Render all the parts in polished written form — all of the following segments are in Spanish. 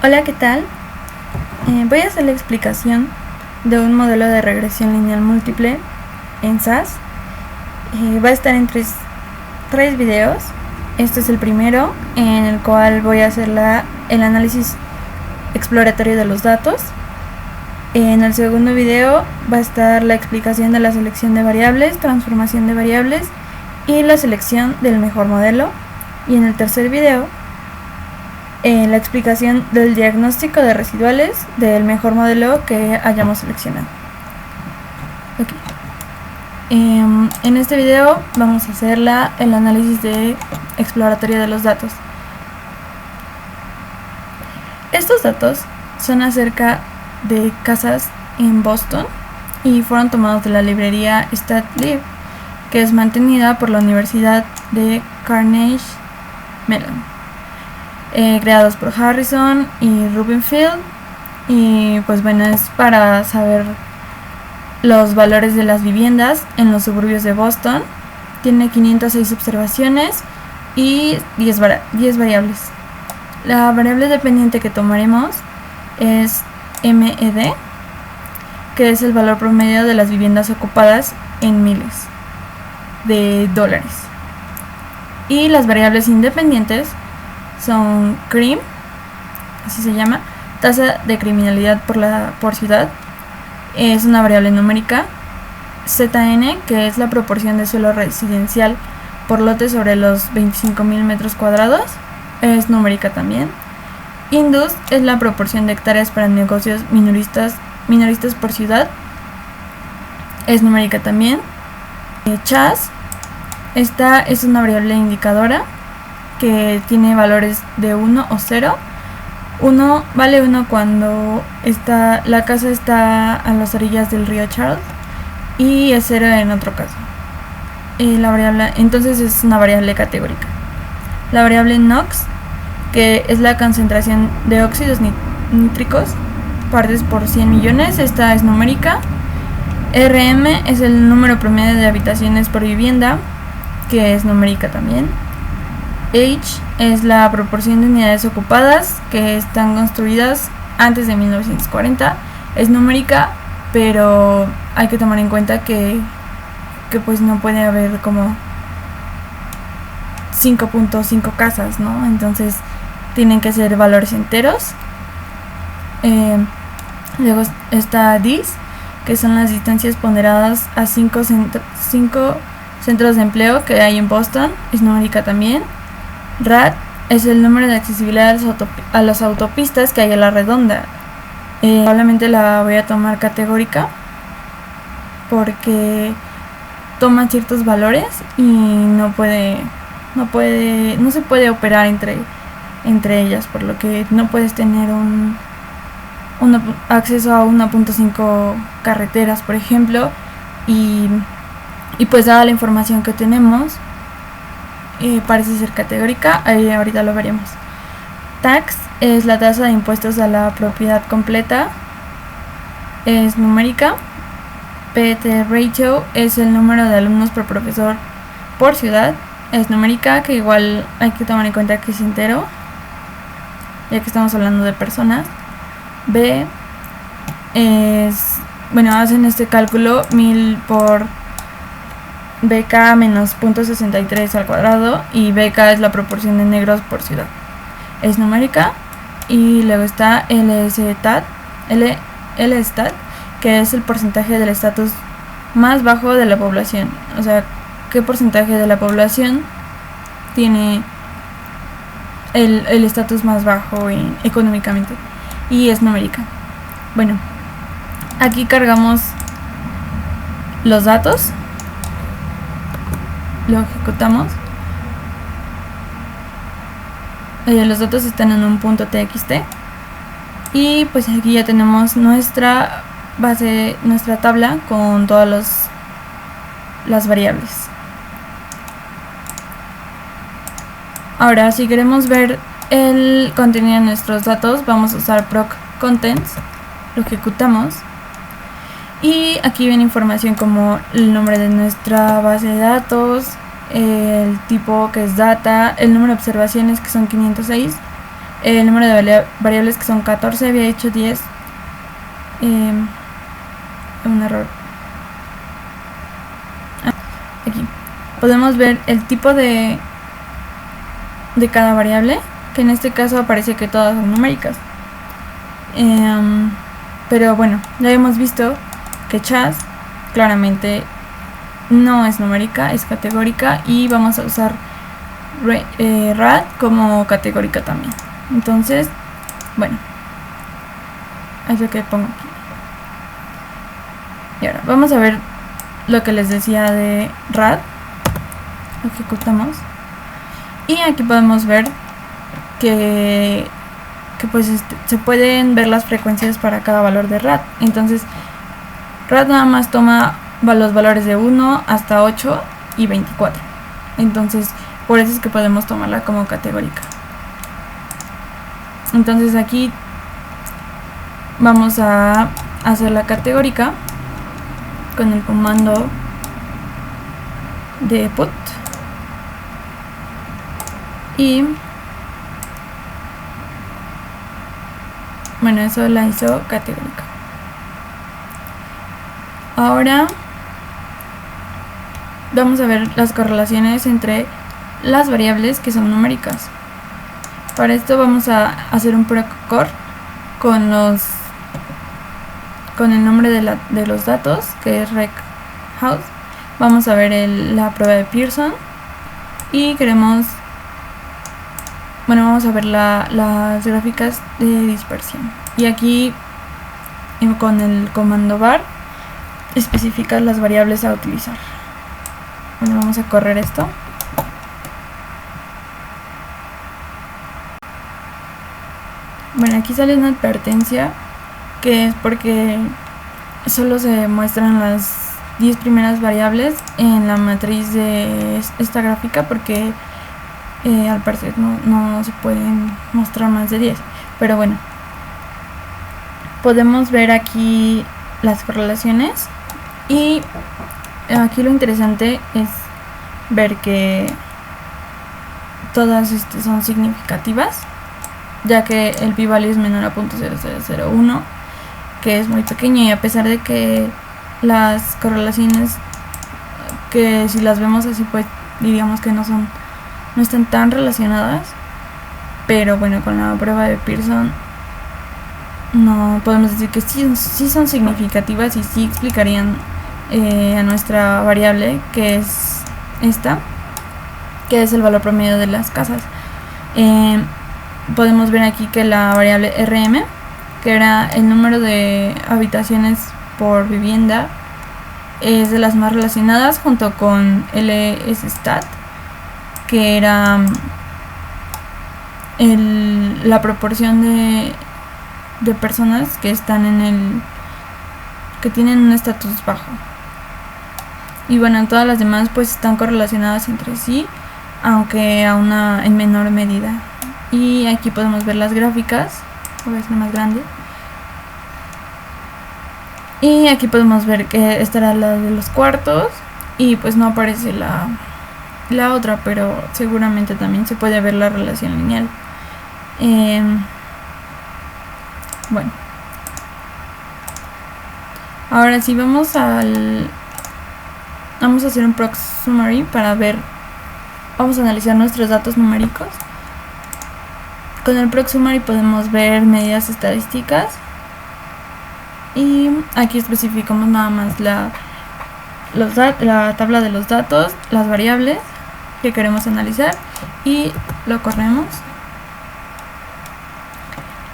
Hola, ¿qué tal? Voy a hacer la explicación de un modelo de regresión lineal múltiple en SAS. Va a estar en tres videos. Este es el primero, en el cual voy a hacer el análisis exploratorio de los datos. En el segundo video va a estar la explicación de la selección de variables, transformación de variables y la selección del mejor modelo. Y en el tercer video, la explicación del diagnóstico de residuales del mejor modelo que hayamos seleccionado. Okay. En este video vamos a hacer el análisis exploratorio de los datos. Estos datos son acerca de casas en Boston y fueron tomados de la librería StatLib, que es mantenida por la Universidad de Carnegie Mellon, creados por Harrison y Rubenfeld. Y pues bueno, es para saber los valores de las viviendas en los suburbios de Boston. Tiene 506 observaciones y 10 variables. La variable dependiente que tomaremos es MED, que es el valor promedio de las viviendas ocupadas en miles de dólares. Y las variables independientes son CRIM, así se llama, tasa de criminalidad por ciudad, es una variable numérica. ZN, que es la proporción de suelo residencial por lote sobre los 25.000 metros cuadrados, es numérica también. Indus es la proporción de hectáreas para negocios minoristas por ciudad, es numérica también. CHAS, esta es una variable indicadora que tiene valores de 1 o 0. 1 vale 1 cuando la casa está a las orillas del río Charles, y es 0 en otro caso. La variable entonces es una variable categórica. La variable NOx, que es la concentración de óxidos nítricos partes por 100 millones, esta es numérica. RM es el número promedio de habitaciones por vivienda, que es numérica también. H es la proporción de unidades ocupadas que están construidas antes de 1940, es numérica, pero hay que tomar en cuenta que pues no puede haber como 5.5 casas, ¿no? Entonces tienen que ser valores enteros. Luego está DIS, que son las distancias ponderadas a 5 centros de empleo que hay en Boston, es numérica también. RAD es el número de accesibilidad a las autopistas que hay a la redonda. Probablemente la voy a tomar categórica porque toma ciertos valores y no se puede operar entre ellas, por lo que no puedes tener acceso a 1.5 carreteras, por ejemplo, y pues dada la información que tenemos, parece ser categórica. Ahorita lo veremos. Tax es la tasa de impuestos a la propiedad completa, es numérica. PT ratio es el número de alumnos por profesor por ciudad, es numérica, que igual hay que tomar en cuenta que es entero, ya que estamos hablando de personas. B es, hacen este cálculo 1000 por BK menos 0.63 al cuadrado, y BK es la proporción de negros por ciudad, es numérica. Y luego está LSTAT, que es el porcentaje del estatus más bajo de la población, o sea, qué porcentaje de la población tiene el estatus más bajo económicamente, y es numérica. Bueno, aquí cargamos los datos, lo ejecutamos. Los datos están en un punto .txt, y pues aquí ya tenemos nuestra base, nuestra tabla con todas las variables. Ahora, si queremos ver el contenido de nuestros datos, vamos a usar proc contents, lo ejecutamos, y aquí viene información como el nombre de nuestra base de datos, el tipo que es data, el número de observaciones que son 506, el número de variables que son 14, había hecho 10, un error. Aquí podemos ver el tipo de cada variable, que en este caso aparece que todas son numéricas. Pero bueno, ya hemos visto que chas claramente no es numérica, es categórica, y vamos a usar rad como categórica también. Entonces, bueno, es lo que pongo aquí. Y ahora vamos a ver lo que les decía de rad. Ejecutamos y aquí podemos ver que pues se pueden ver las frecuencias para cada valor de rad. Entonces rad nada más toma los valores de 1 hasta 8 y 24. Entonces por eso es que podemos tomarla como categórica. Entonces aquí vamos a hacer la categórica con el comando de put, y bueno, eso la hizo categórica. Ahora vamos a ver las correlaciones entre las variables que son numéricas. Para esto vamos a hacer un proc-core con el nombre de los datos, que es rec-house. Vamos a ver la prueba de Pearson y vamos a ver las gráficas de dispersión. Y aquí con el comando var especificar las variables a utilizar. Bueno, vamos a correr esto. Bueno, aquí sale una advertencia que es porque solo se muestran las 10 primeras variables en la matriz de esta gráfica, porque al parecer no se pueden mostrar más de 10. Pero bueno, podemos ver aquí las correlaciones, y aquí lo interesante es ver que todas son significativas, ya que el p-value es menor a 0.0001, que es muy pequeño, y a pesar de que las correlaciones, que si las vemos así pues diríamos que no están tan relacionadas, pero bueno, con la prueba de Pearson no podemos decir que sí son significativas y sí explicarían a nuestra variable, que es esta, que es el valor promedio de las casas. Podemos ver aquí que la variable RM, que era el número de habitaciones por vivienda, es de las más relacionadas, junto con LSStat, que era la proporción de personas que están que tienen un estatus bajo. Y bueno, todas las demás pues están correlacionadas entre sí, aunque en menor medida. Y aquí podemos ver las gráficas. Voy a hacer más grande. Y aquí podemos ver que esta era la de los cuartos, y pues no aparece la otra, pero seguramente también se puede ver la relación lineal. Bueno, ahora sí vamos a hacer un proc summary para vamos a analizar nuestros datos numéricos. Con el proc summary podemos ver medidas estadísticas, y aquí especificamos nada más la tabla de los datos, las variables que queremos analizar, y lo corremos.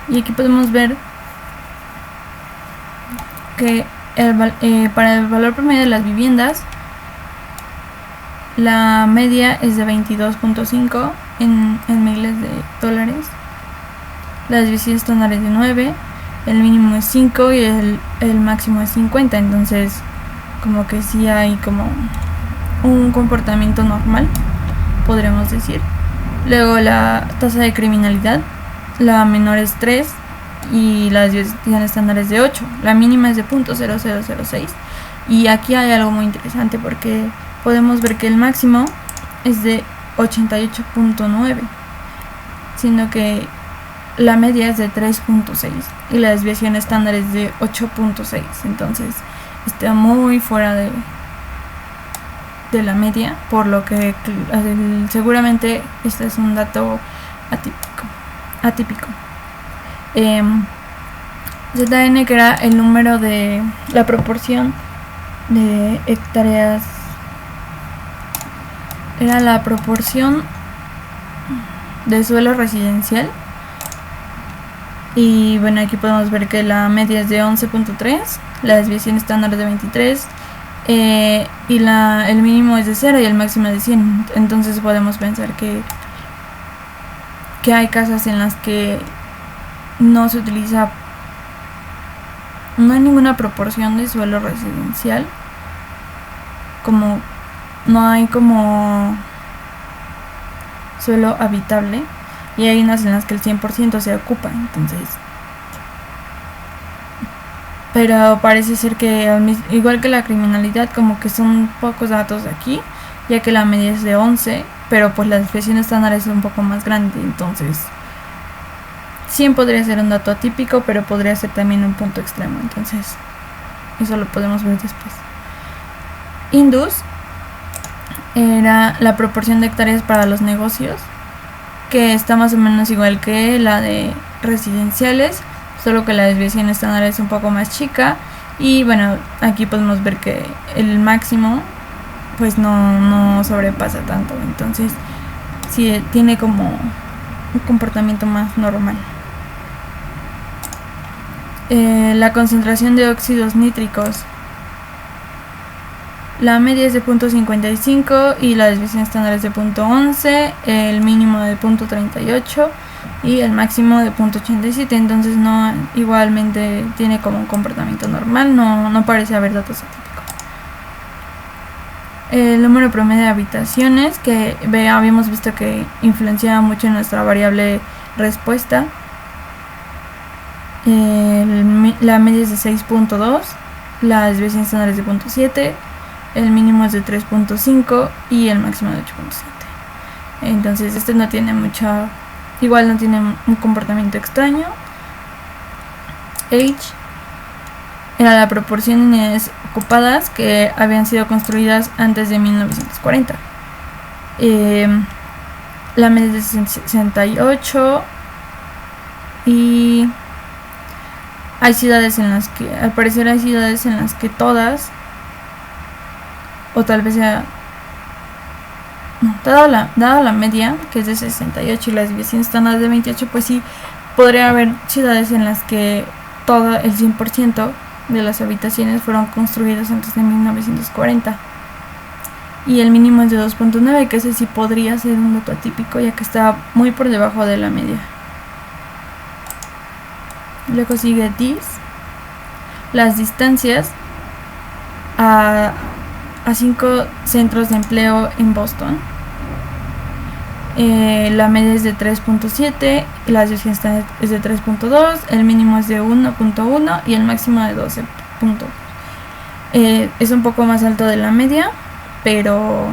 Y aquí podemos ver que para el valor promedio de las viviendas, la media es de 22.5 en miles de dólares, la desviación estándar es de 9, el mínimo es 5 y el máximo es 50. Entonces como que sí hay como un comportamiento normal, podríamos decir. Luego la tasa de criminalidad, la menor es 3 y la desviación estándar es de 8, la mínima es de 0.0006. Y aquí hay algo muy interesante, porque podemos ver que el máximo es de 88.9, sino que la media es de 3.6 y la desviación estándar es de 8.6, entonces está muy fuera de la media, por lo que seguramente este es un dato atípico. ZN, que era el número de la proporción de hectáreas, era la proporción de suelo residencial, y bueno, aquí podemos ver que la media es de 11.3, la desviación estándar es de 23, y el mínimo es de 0 y el máximo es de 100. Entonces podemos pensar que hay casas en las que no se utiliza, no hay ninguna proporción de suelo residencial, como no hay como suelo habitable, y hay unas en las que el 100% se ocupa. Entonces, pero parece ser que igual que la criminalidad, como que son pocos datos aquí, ya que la media es de 11, pero pues la desviación estándar es un poco más grande. Entonces 100 podría ser un dato atípico, pero podría ser también un punto extremo. Entonces eso lo podemos ver después. Indus era la proporción de hectáreas para los negocios, que está más o menos igual que la de residenciales, solo que la desviación estándar es un poco más chica. Y bueno, aquí podemos ver que el máximo pues no sobrepasa tanto, entonces sí tiene como un comportamiento más normal. La concentración de óxidos nítricos, la media es de 0.55 y la desviación estándar es de 0.11, el mínimo de 0.38 y el máximo de 0.87. entonces no, igualmente tiene como un comportamiento normal, no parece haber datos atípicos. El número promedio de habitaciones, que habíamos visto que influenciaba mucho en nuestra variable respuesta. La media es de 6.2, la desviación estándar es de 0.7, el mínimo es de 3.5 y el máximo de 8.7. Entonces este no tiene igual no tiene un comportamiento extraño. Age era la proporción de unidades ocupadas que habían sido construidas antes de 1940. La media es de 68 y hay ciudades en las que, al parecer hay ciudades en las que todas, o tal vez sea, no, dada la media, que es de 68 y la desviación estándar de 28, pues sí, podría haber ciudades en las que todo el 100% de las habitaciones fueron construidas antes de 1940. Y el mínimo es de 2.9, que ese sí podría ser un dato atípico, ya que está muy por debajo de la media. Luego sigue DIS, las distancias a 5 centros de empleo en Boston. La media es de 3.7, la desviación es de 3.2, el mínimo es de 1.1 y el máximo de 12. Es un poco más alto de la media, pero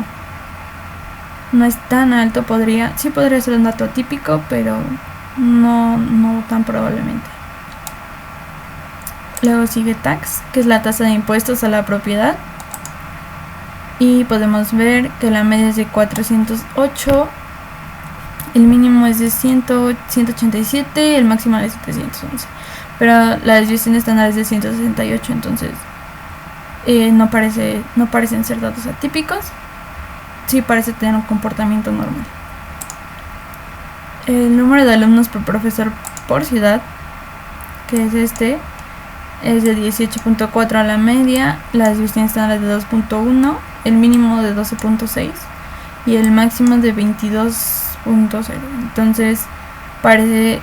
no es tan alto. Sí podría ser un dato atípico, pero no tan probablemente. Luego sigue tax, que es la tasa de impuestos a la propiedad, y podemos ver que la media es de 408, el mínimo es de 187 y el máximo es de 711, pero la desviación estándar es de 168, entonces no parecen ser datos atípicos, sí parece tener un comportamiento normal. El número de alumnos por profesor por ciudad, que es es de 18.4 a la media, la desviación estándar es de 2.1, el mínimo de 12.6 y el máximo de 22.0. entonces parece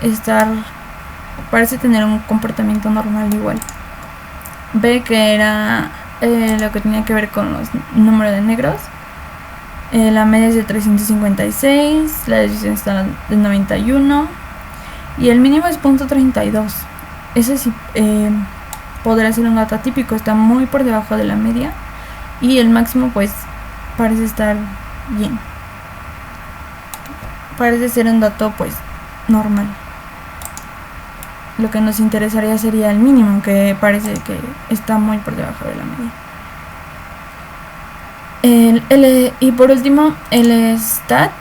tener un comportamiento normal igual. Ve que era lo que tenía que ver con los números de negros. La media es de 356, la desviación está de 91 y el mínimo es 0.32. Ese sí podrá ser un dato atípico, está muy por debajo de la media, y el máximo pues parece estar bien. parece ser un dato pues normal. Lo que nos interesaría sería el mínimo, que parece que está muy por debajo de la media. Y por último, el stat,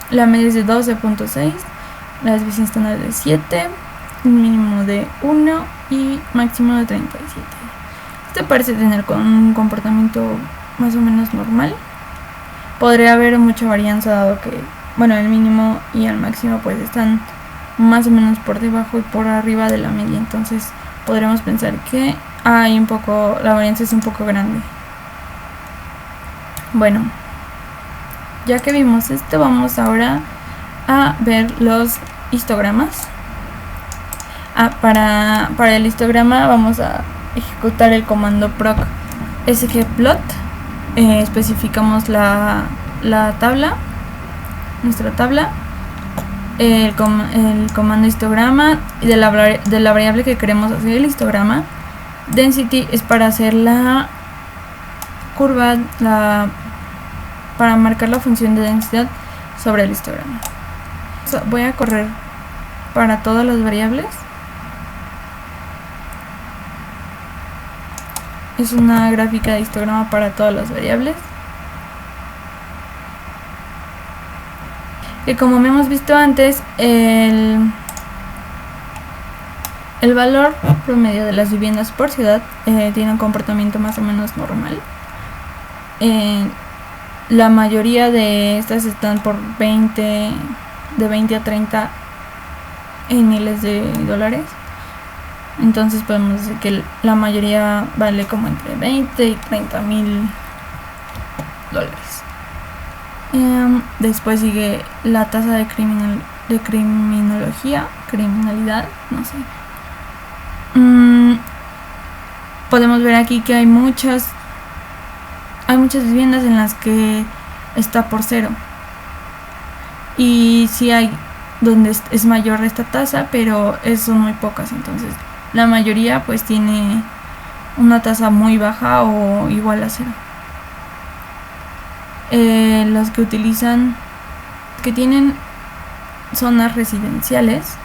la media es de 12.6, la desviación estándar de 7, un mínimo de 1 y máximo de 37. Este parece tener un comportamiento más o menos normal. Podría haber mucha varianza dado que, bueno, el mínimo y el máximo pues están más o menos por debajo y por arriba de la media, entonces podremos pensar que hay un poco, la varianza es un poco grande. Bueno, ya que vimos esto, vamos ahora a ver los histogramas. Para el histograma vamos a ejecutar el comando proc sgplot. Especificamos la tabla, nuestra tabla, el comando histograma de la variable que queremos hacer el histograma. Density es para hacer la curva, para marcar la función de densidad sobre el histograma. Voy a correr para todas las variables. Es una gráfica de histograma para todas las variables. Y como hemos visto antes, el valor promedio de las viviendas por ciudad tiene un comportamiento más o menos normal. La mayoría de estas están por de 20 a 30 en miles de dólares. Entonces podemos decir que la mayoría vale como entre 20 y 30 mil dólares. Después sigue la tasa de criminalidad, no sé. Podemos ver aquí que hay muchas viviendas en las que está por cero. Y sí hay donde es mayor esta tasa, pero son muy pocas, entonces la mayoría pues tiene una tasa muy baja o igual a cero. Los que tienen zonas residenciales,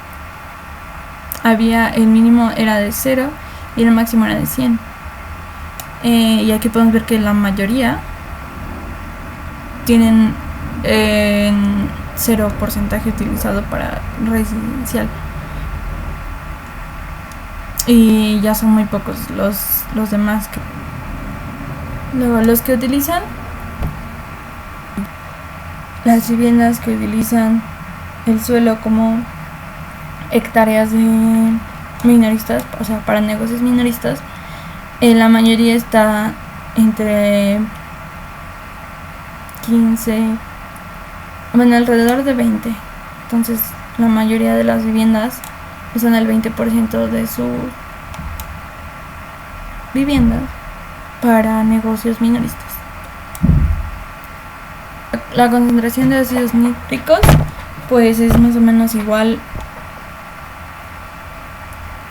el mínimo era de 0 y el máximo era de 100. Y aquí podemos ver que la mayoría tienen 0 porcentaje utilizado para residencial. Y ya son muy pocos los demás. Luego, los que utilizan las viviendas que utilizan el suelo como hectáreas de minoristas, o sea, para negocios minoristas, la mayoría está entre 15, bueno, alrededor de 20. Entonces, la mayoría de las viviendas usan el 20% de sus viviendas para negocios minoristas. La concentración de ácidos nítricos pues es más o menos igual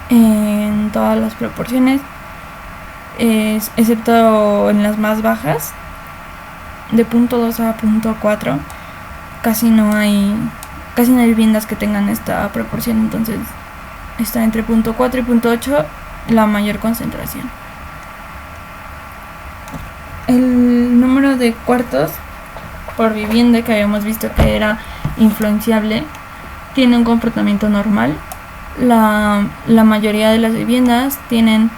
en todas las proporciones, excepto en las más bajas, de 0.2 a 0.4 casi no hay viviendas que tengan esta proporción, entonces está entre 0.4 y 0.8 la mayor concentración. El número de cuartos por vivienda que habíamos visto que era influenciable tiene un comportamiento normal. La mayoría de las viviendas tienen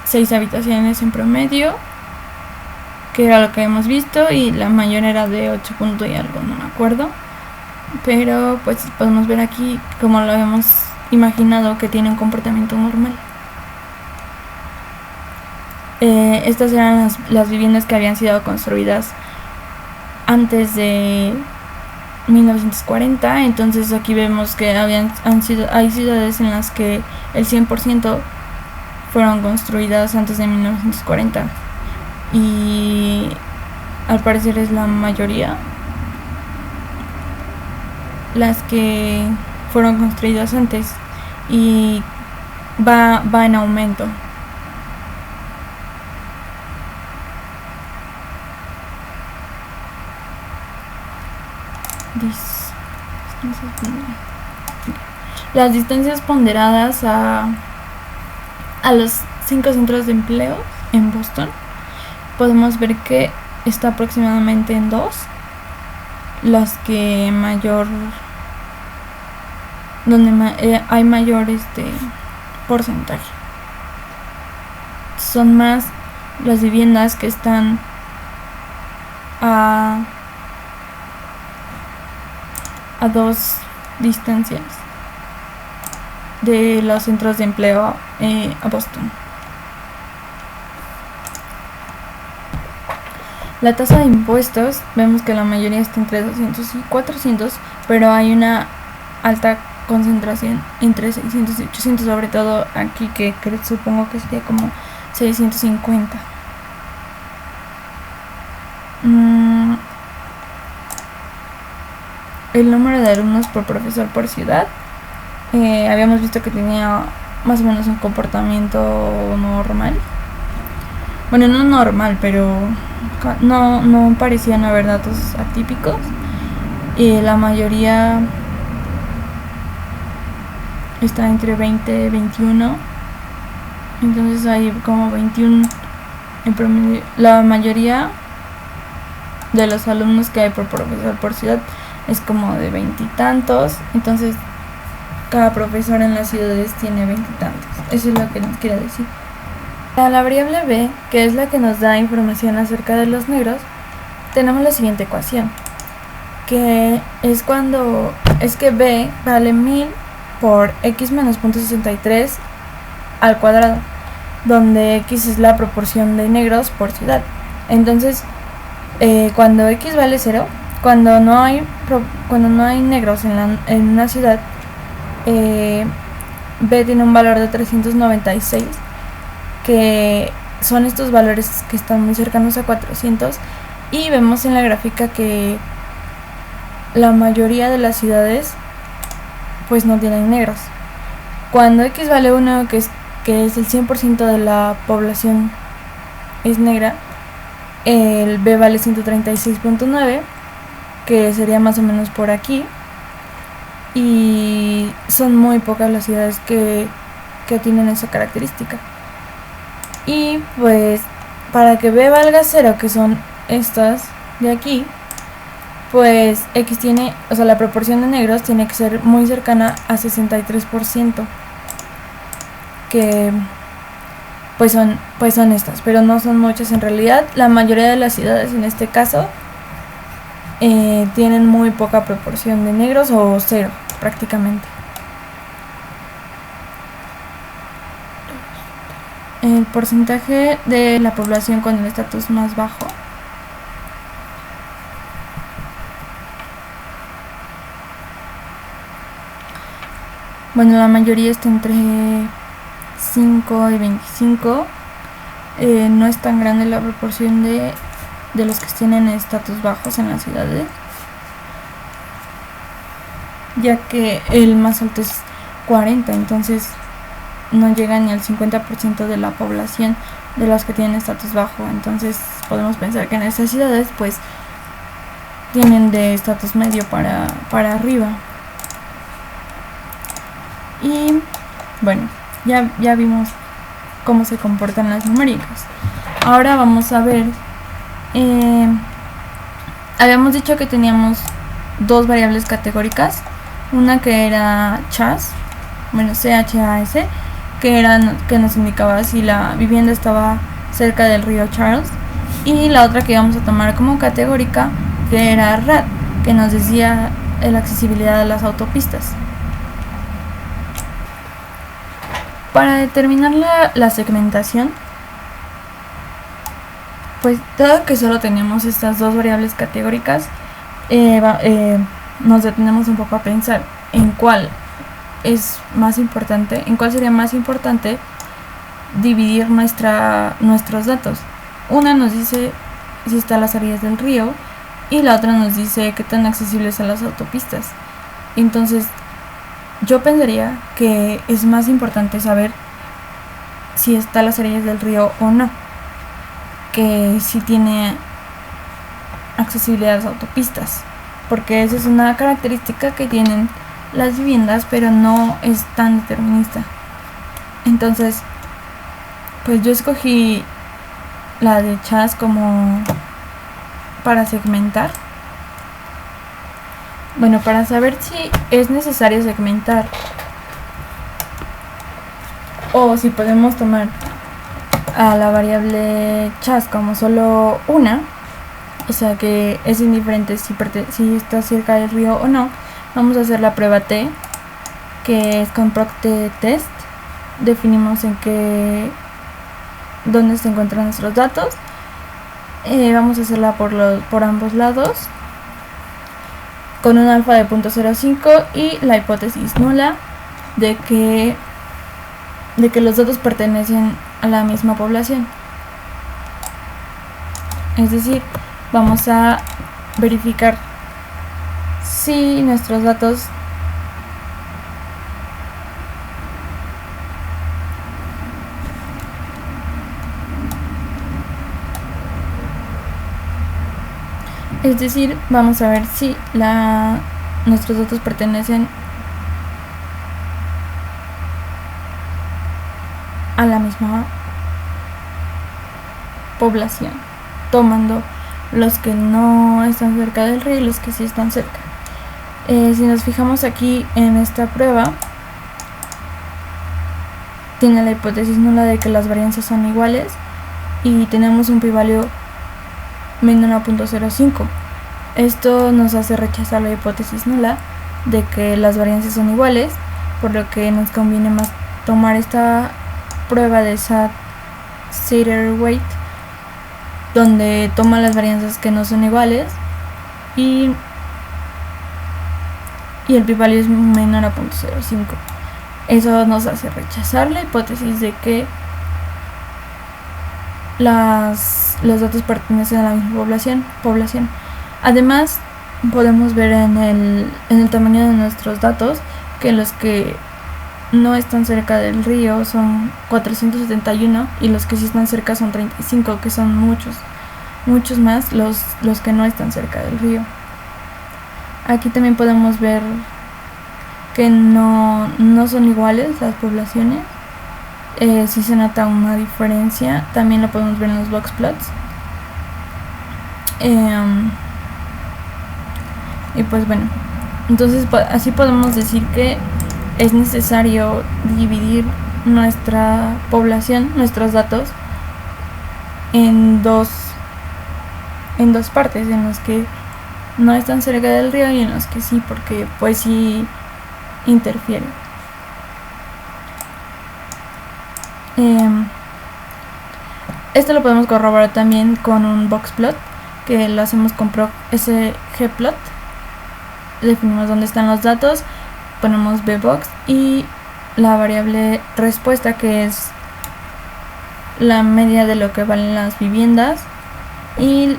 6 habitaciones en promedio, que era lo que hemos visto, y la mayor era de 8 puntos y algo, no me acuerdo, pero pues podemos ver aquí como lo habíamos imaginado que tiene un comportamiento normal. Estas eran las viviendas que habían sido construidas antes de 1940, entonces aquí vemos que hay ciudades en las que el 100% fueron construidas antes de 1940 y al parecer es la mayoría las que fueron construidas antes y va en aumento. Las distancias ponderadas a los 5 centros de empleo en Boston, podemos ver que está aproximadamente en 2, las que donde hay mayor porcentaje. Son más las viviendas que están a 2 distancias de los centros de empleo a Boston. La tasa de impuestos, vemos que la mayoría está entre 200 y 400, pero hay una alta concentración entre 600 y 800, sobre todo aquí, que supongo que sería como 650. El número de alumnos por profesor por ciudad, habíamos visto que tenía más o menos un comportamiento normal. Bueno, no normal, pero no parecían haber datos atípicos. La mayoría está entre 20 y 21. Entonces hay como 21 en promedio. La mayoría de los alumnos que hay por profesor por ciudad es como de 20 y tantos. Entonces cada profesor en las ciudades tiene 20 y tantos. Eso es lo que nos quiere decir. Para la variable b, que es la que nos da información acerca de los negros, tenemos la siguiente ecuación, que es que b vale 1000 por x menos 0.63 al cuadrado, donde x es la proporción de negros por ciudad. Entonces, cuando x vale 0, cuando no hay negros en una ciudad, b tiene un valor de 396, que son estos valores que están muy cercanos a 400, y vemos en la gráfica que la mayoría de las ciudades pues no tienen negros. Cuando x vale 1, que es el 100% de la población es negra, el b vale 136.9, que sería más o menos por aquí, y son muy pocas las ciudades que tienen esa característica. Y pues para que b valga 0, que son estas de aquí, pues x tiene, la proporción de negros tiene que ser muy cercana a 63%, que pues son estas, pero no son muchas en realidad. La mayoría de las ciudades en este caso tienen muy poca proporción de negros, o 0 prácticamente. El porcentaje de la población con el estatus más bajo. Bueno, la mayoría está entre 5 y 25. No es tan grande la proporción de los que tienen estatus bajos en las ciudades, ya que el más alto es 40, entonces no llega ni al 50% de la población de los que tienen estatus bajo. Entonces podemos pensar que en estas ciudades pues tienen de estatus medio para arriba. Y bueno, ya vimos cómo se comportan las numéricas. Ahora vamos a ver, habíamos dicho que teníamos dos variables categóricas, una que era CHAS, CHAS, que nos indicaba si la vivienda estaba cerca del río Charles, y la otra que íbamos a tomar como categórica, que era RAD, que nos decía la accesibilidad a las autopistas. Para determinar la segmentación, pues dado que solo tenemos estas dos variables categóricas, nos detenemos un poco a pensar en cuál es más importante, en cuál sería más importante dividir nuestros datos. Una nos dice si está a las orillas del río y la otra nos dice qué tan accesibles son las autopistas. Entonces yo pensaría que es más importante saber si está a las orillas del río o no, que si tiene accesibilidad a las autopistas. porque esa es una característica que tienen las viviendas, pero no es tan determinista. Entonces, pues yo escogí la de chas como para segmentar. Bueno, para saber si es necesario segmentar o si podemos tomar a la variable chas como solo una, o sea que es indiferente si está cerca del río o no, vamos a hacer la prueba T, que es con proct_test. Definimos dónde se encuentran nuestros datos. Vamos a hacerla por ambos lados con un alfa de 0.05 y la hipótesis nula de que los datos pertenecen a la misma población. Es decir, vamos a verificar si nuestros datos vamos a ver si nuestros datos pertenecen a la misma población, tomando los que no están cerca del río y los que sí están cerca. Si nos fijamos aquí en esta prueba, tiene la hipótesis nula de que las varianzas son iguales y tenemos un pi-value menor a 0.05. Esto nos hace rechazar la hipótesis nula de que las varianzas son iguales, por lo que nos conviene más tomar esta prueba de Satterthwaite, donde toma las varianzas que no son iguales y el pi-value es menor a 0.05. Eso nos hace rechazar la hipótesis de que los datos pertenecen a la misma población. Además, podemos ver en el tamaño de nuestros datos que los que no están cerca del río son 471 y los que sí están cerca son 35, que son muchos más los que no están cerca del río. Aquí también podemos ver que no son iguales las poblaciones. Si se nota una diferencia, también lo podemos ver en los box plots. Y pues bueno, entonces así podemos decir que es necesario dividir nuestra población, nuestros datos, en dos partes, en los que no están cerca del río y en los que sí, porque pues sí interfieren. Esto lo podemos corroborar también con un boxplot, que lo hacemos con proc_sgplot. Definimos dónde están los datos, ponemos bbox y la variable respuesta, que es la media de lo que valen las viviendas, y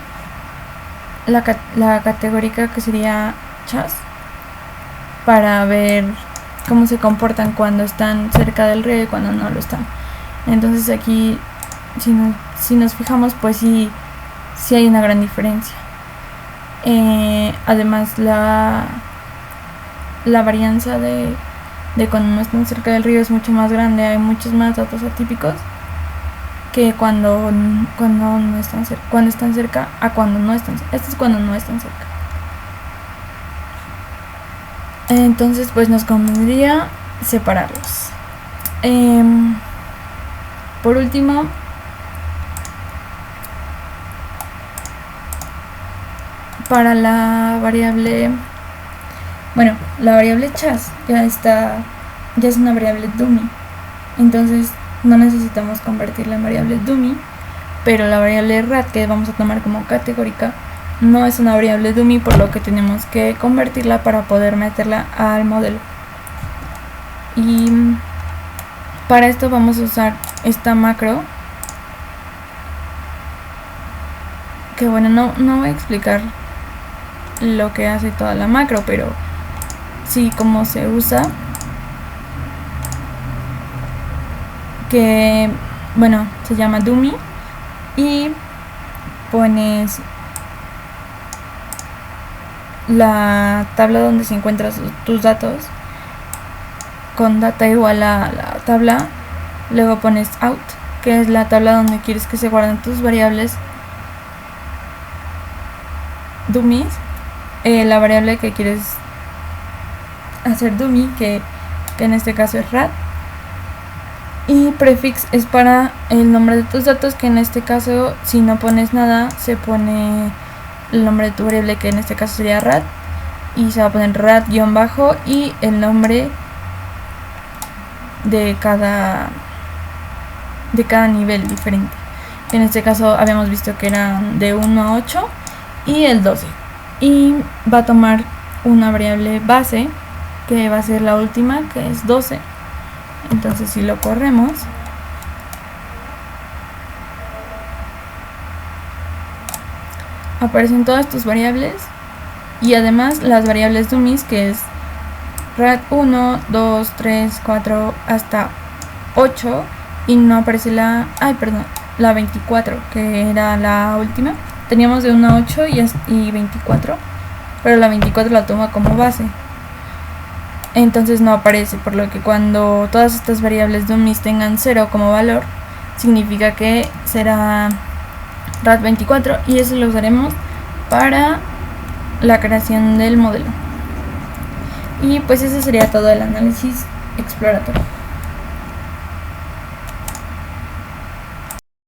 la categórica, que sería chas, para ver cómo se comportan cuando están cerca del río y cuando no lo están. Entonces aquí, si nos fijamos, pues sí hay una gran diferencia. Además, la varianza de cuando no están cerca del río es mucho más grande. Hay muchos más datos atípicos que cuando no están cerca, cuando están cerca a cuando no están cerca. Esto es cuando no están cerca. Entonces pues nos convendría separarlos. Por último, para la variable, la variable chas ya es una variable dummy, entonces no necesitamos convertirla en variable dummy, pero la variable rat, que vamos a tomar como categórica, no es una variable dummy, por lo que tenemos que convertirla para poder meterla al modelo. Y para esto vamos a usar esta macro, que no voy a explicar lo que hace toda la macro, pero sí cómo se usa, que se llama dummy, y pones la tabla donde se encuentran tus datos con data igual a la tabla, luego pones out, que es la tabla donde quieres que se guarden tus variables dummies, la variable que quieres hacer dummy, que en este caso es rat, y prefix es para el nombre de tus datos, que en este caso si no pones nada se pone el nombre de tu variable, que en este caso sería rat, y se va a poner rat-bajo y el nombre de cada nivel diferente. En este caso habíamos visto que eran de 1 a 8 y el 12, y va a tomar una variable base que va a ser la última, que es 12. Entonces si lo corremos, aparecen todas tus variables y además las variables dummies, que es rat 1, 2, 3, 4 hasta 8, y no aparece la 24, que era la última. Teníamos de 1 a 8 y 24, pero la 24 la toma como base, entonces no aparece, por lo que cuando todas estas variables dummies tengan 0 como valor, significa que será rat 24, y eso lo usaremos para la creación del modelo. Y pues eso sería todo el análisis exploratorio.